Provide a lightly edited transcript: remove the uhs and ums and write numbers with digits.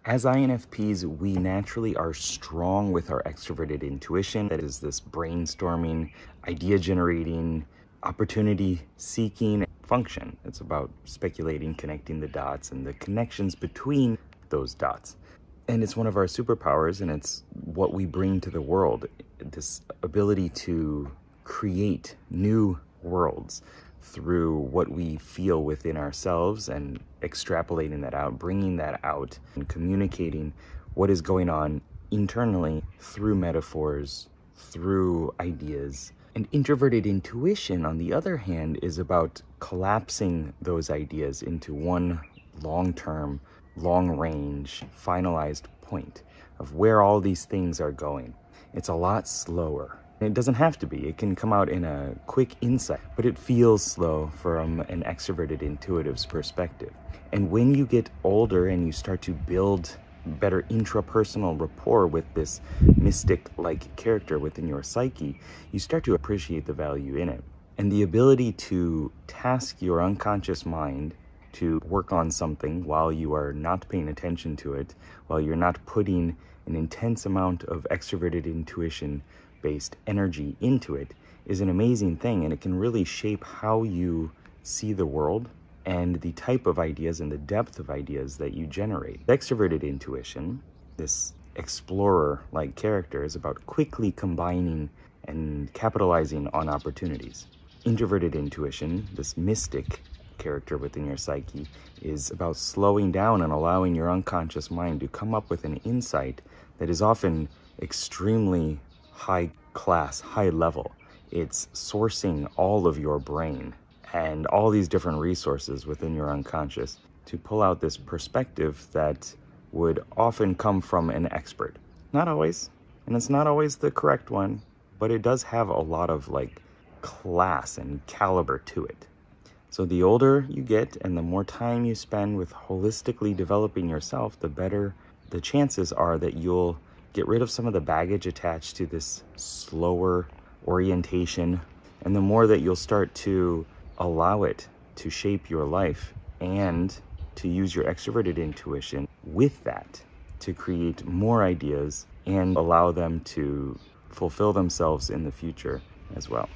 As INFPs, we naturally are strong with our extroverted intuition. That is this brainstorming, idea generating, opportunity seeking function. It's about speculating, connecting the dots and the connections between those dots. And it's one of our superpowers, and it's what we bring to the world. This ability to create new worlds through what we feel within ourselves and extrapolating that out, bringing that out, and communicating what is going on internally through metaphors, through ideas. And introverted intuition, on the other hand, is about collapsing those ideas into one long-term, long-range, finalized point of where all these things are going. It's a lot slower. It doesn't have to be. It can come out in a quick insight, but it feels slow from an extroverted intuitive's perspective. And when you get older and you start to build better intrapersonal rapport with this mystic-like character within your psyche, you start to appreciate the value in it. And the ability to task your unconscious mind to work on something while you are not paying attention to it, while you're not putting an intense amount of extroverted intuition-based energy into it, is an amazing thing, and it can really shape how you see the world and the type of ideas and the depth of ideas that you generate. Extroverted intuition, this explorer-like character, is about quickly combining and capitalizing on opportunities. Introverted intuition, this mystic character within your psyche, is about slowing down and allowing your unconscious mind to come up with an insight that is often extremely high class, high level. It's sourcing all of your brain and all these different resources within your unconscious to pull out this perspective that would often come from an expert. Not always, and it's not always the correct one, but it does have a lot of class and caliber to it. So the older you get and the more time you spend with holistically developing yourself, the better the chances are that you'll get rid of some of the baggage attached to this slower orientation, and the more that you'll start to allow it to shape your life and to use your extroverted intuition with that to create more ideas and allow them to fulfill themselves in the future as well.